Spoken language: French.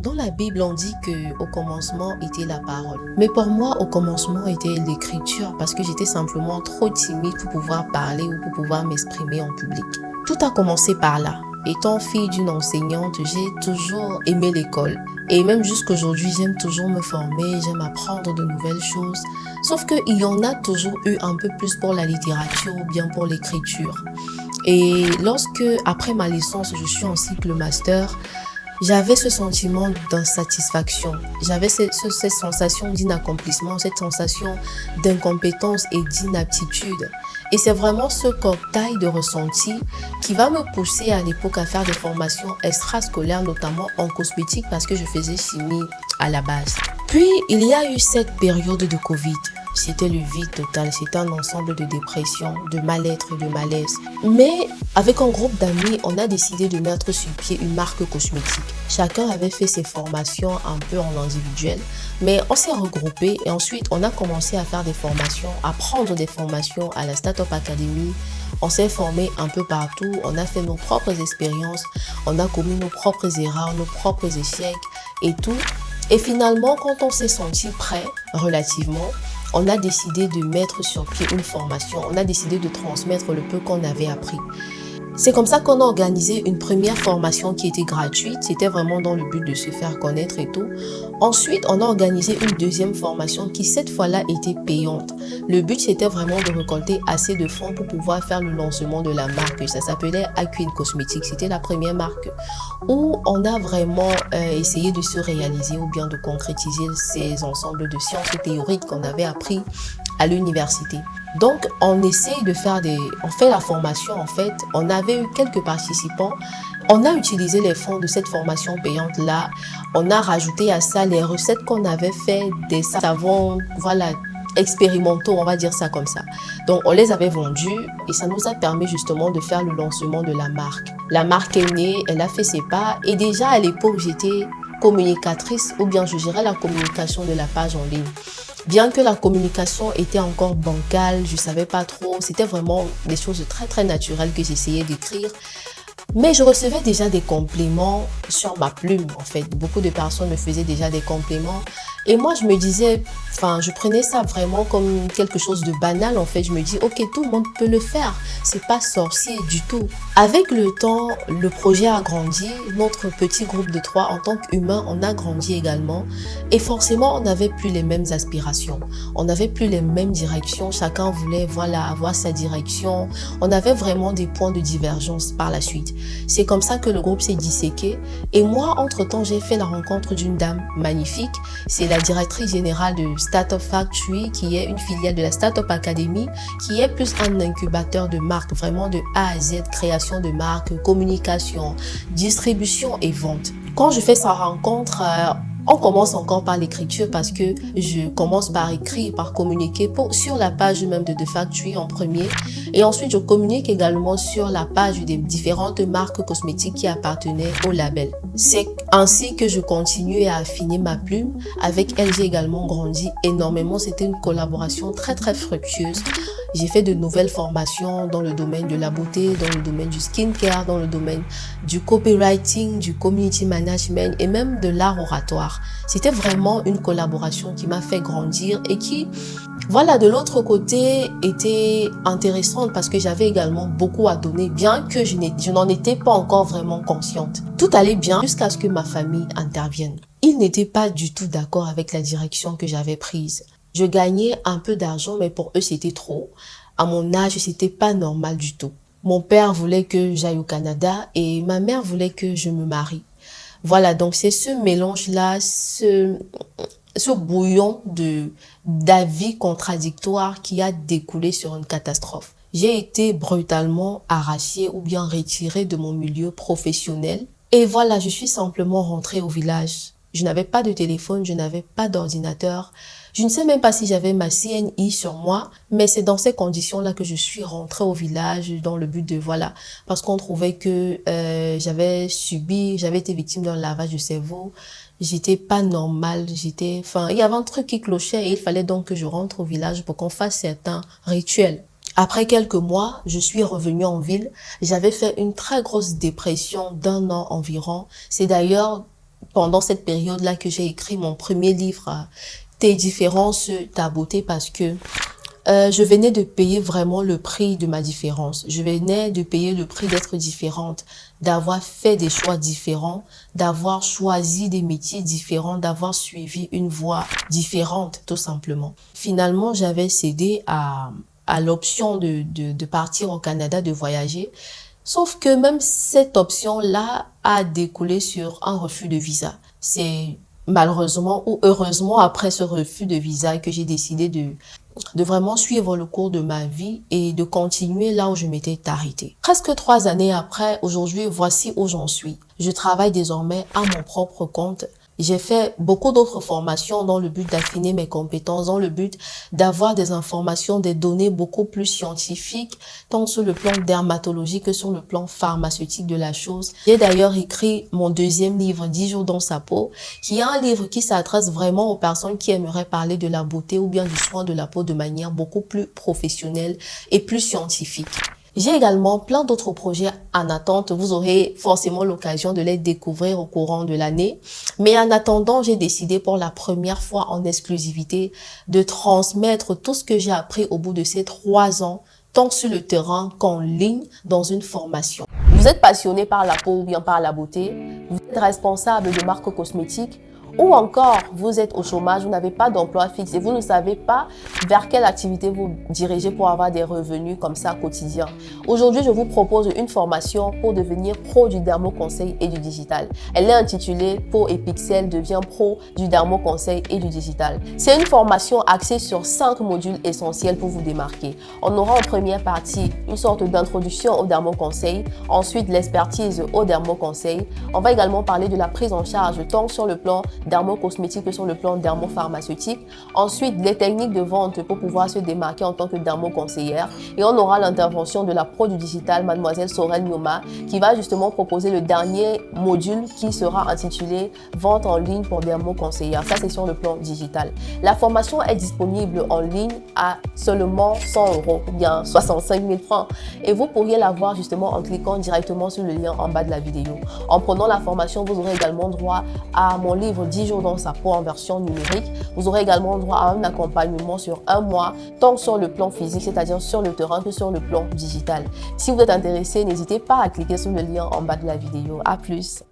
Dans la Bible, on dit que au commencement était la parole. Mais pour moi, au commencement était l'écriture parce que j'étais simplement trop timide pour pouvoir parler ou pour pouvoir m'exprimer en public. Tout a commencé par là. Étant fille d'une enseignante, j'ai toujours aimé l'école. Et même jusqu'aujourd'hui, j'aime toujours me former, j'aime apprendre de nouvelles choses. Sauf qu'il y en a toujours eu un peu plus pour la littérature ou bien pour l'écriture. Et lorsque, après ma licence, je suis en cycle master, j'avais ce sentiment d'insatisfaction, j'avais cette sensation d'inaccomplissement, cette sensation d'incompétence et d'inaptitude. Et c'est vraiment ce cocktail de ressenti qui va me pousser à l'époque à faire des formations extrascolaires, notamment en cosmétique parce que je faisais chimie à la base. Puis, il y a eu cette période de Covid. C'était le vide total, c'était un ensemble de dépression, de mal-être et de malaise. Mais avec un groupe d'amis, on a décidé de mettre sur pied une marque cosmétique. Chacun avait fait ses formations un peu en individuel, mais on s'est regroupé et ensuite on a commencé à faire des formations, à prendre des formations à la Startup Academy. On s'est formé un peu partout, on a fait nos propres expériences, on a commis nos propres erreurs, nos propres échecs et tout. Et finalement, quand on s'est senti prêt, relativement, on a décidé de mettre sur pied une formation. On a décidé de transmettre le peu qu'on avait appris. C'est comme ça qu'on a organisé une première formation qui était gratuite. C'était vraiment dans le but de se faire connaître et tout. Ensuite, on a organisé une deuxième formation qui, cette fois-là, était payante. Le but, c'était vraiment de récolter assez de fonds pour pouvoir faire le lancement de la marque. Ça s'appelait Aquin Cosmetics. C'était la première marque où on a vraiment essayé de se réaliser ou bien de concrétiser ces ensembles de sciences théoriques qu'on avait appris à l'université. Donc, on essaye de faire on fait la formation en fait. On avait eu quelques participants. On a utilisé les fonds de cette formation payante-là. On a rajouté à ça les recettes qu'on avait fait des savons, voilà, expérimentaux, on va dire ça comme ça. Donc, on les avait vendus et ça nous a permis justement de faire le lancement de la marque. La marque est née, elle a fait ses pas et déjà à l'époque, j'étais communicatrice ou bien je gérais la communication de la page en ligne. Bien que la communication était encore bancale, je ne savais pas trop, c'était vraiment des choses très très naturelles que j'essayais d'écrire. Mais je recevais déjà des compliments sur ma plume, en fait. Beaucoup de personnes me faisaient déjà des compliments. Et moi, je me disais, je prenais ça vraiment comme quelque chose de banal, en fait. Je me dis, ok, tout le monde peut le faire. C'est pas sorcier du tout. Avec le temps, le projet a grandi. Notre petit groupe de 3, en tant qu'humains, on a grandi également. Et forcément, on n'avait plus les mêmes aspirations. On n'avait plus les mêmes directions. Chacun voulait, voilà, avoir sa direction. On avait vraiment des points de divergence par la suite. C'est comme ça que le groupe s'est disséqué. Et moi, entre-temps, j'ai fait la rencontre d'une dame magnifique. C'est la directrice générale de Startup Factory, qui est une filiale de la Startup Academy, qui est plus un incubateur de marques, vraiment de A à Z, création de marques, communication, distribution et vente. Quand je fais sa rencontre, on commence encore par l'écriture parce que je commence par écrire, par communiquer sur la page même de The Factory en premier. Et ensuite, je communique également sur la page des différentes marques cosmétiques qui appartenaient au label. C'est ainsi que je continue à affiner ma plume. Avec elle, j'ai également grandi énormément. C'était une collaboration très très fructueuse. J'ai fait de nouvelles formations dans le domaine de la beauté, dans le domaine du skincare, dans le domaine du copywriting, du community management et même de l'art oratoire. C'était vraiment une collaboration qui m'a fait grandir et qui, voilà, de l'autre côté, était intéressante parce que j'avais également beaucoup à donner, bien que je n'en étais pas encore vraiment consciente. Tout allait bien jusqu'à ce que ma famille intervienne. Ils n'étaient pas du tout d'accord avec la direction que j'avais prise. Je gagnais un peu d'argent, mais pour eux, c'était trop. À mon âge, c'était pas normal du tout. Mon père voulait que j'aille au Canada et ma mère voulait que je me marie. Voilà, donc c'est ce mélange-là, ce bouillon d'avis contradictoires qui a découlé sur une catastrophe. J'ai été brutalement arrachée ou bien retirée de mon milieu professionnel. Et voilà, je suis simplement rentrée au village. Je n'avais pas de téléphone, je n'avais pas d'ordinateur. Je ne sais même pas si j'avais ma CNI sur moi, mais c'est dans ces conditions-là que je suis rentrée au village dans le but de, voilà, parce qu'on trouvait que j'avais été victime d'un lavage de cerveau. J'étais pas normale, il y avait un truc qui clochait et il fallait donc que je rentre au village pour qu'on fasse certains rituels. Après quelques mois, je suis revenue en ville. J'avais fait une très grosse dépression d'1 an environ. C'est d'ailleurs pendant cette période-là que j'ai écrit mon premier livre, Tes différences, ta beauté, parce que je venais de payer vraiment le prix de ma différence. Je venais de payer le prix d'être différente, d'avoir fait des choix différents, d'avoir choisi des métiers différents, d'avoir suivi une voie différente, tout simplement. Finalement, j'avais cédé à l'option de partir au Canada, de voyager. Sauf que même cette option-là a découlé sur un refus de visa. C'est malheureusement ou heureusement après ce refus de visa que j'ai décidé de vraiment suivre le cours de ma vie et de continuer là où je m'étais arrêtée. Presque 3 années après, aujourd'hui, voici où j'en suis. Je travaille désormais à mon propre compte. J'ai fait beaucoup d'autres formations dans le but d'affiner mes compétences, dans le but d'avoir des informations, des données beaucoup plus scientifiques, tant sur le plan dermatologique que sur le plan pharmaceutique de la chose. J'ai d'ailleurs écrit mon deuxième livre, 10 jours dans sa peau, qui est un livre qui s'adresse vraiment aux personnes qui aimeraient parler de la beauté ou bien du soin de la peau de manière beaucoup plus professionnelle et plus scientifique. J'ai également plein d'autres projets en attente. Vous aurez forcément l'occasion de les découvrir au courant de l'année. Mais en attendant, j'ai décidé pour la première fois en exclusivité de transmettre tout ce que j'ai appris au bout de ces 3 ans, tant sur le terrain qu'en ligne dans une formation. Vous êtes passionné par la peau ou bien par la beauté, vous êtes responsable de marques cosmétiques, ou encore, vous êtes au chômage, vous n'avez pas d'emploi fixe et vous ne savez pas vers quelle activité vous dirigez pour avoir des revenus comme ça quotidiens. Aujourd'hui, je vous propose une formation pour devenir pro du dermo-conseil et du digital. Elle est intitulée Peau et Pixels devient pro du dermo-conseil et du digital. C'est une formation axée sur 5 modules essentiels pour vous démarquer. On aura en première partie une sorte d'introduction au dermo-conseil, ensuite l'expertise au dermo-conseil. On va également parler de la prise en charge tant sur le plan dermo-cosmétique que sur le plan dermo-pharmaceutique. Ensuite, les techniques de vente pour pouvoir se démarquer en tant que dermo-conseillère. Et on aura l'intervention de la pro du digital, mademoiselle Sorel Nyoma, qui va justement proposer le dernier module qui sera intitulé Vente en ligne pour dermo-conseillère. Ça, c'est sur le plan digital. La formation est disponible en ligne à seulement 100 €, ou bien 65 000 francs. Et vous pourriez la voir justement en cliquant directement sur le lien en bas de la vidéo. En prenant la formation, vous aurez également droit à mon livre 10 jours dans sa peau en version numérique. Vous aurez également droit à un accompagnement sur 1 mois, tant sur le plan physique, c'est-à-dire sur le terrain, que sur le plan digital. Si vous êtes intéressé, n'hésitez pas à cliquer sur le lien en bas de la vidéo. À plus!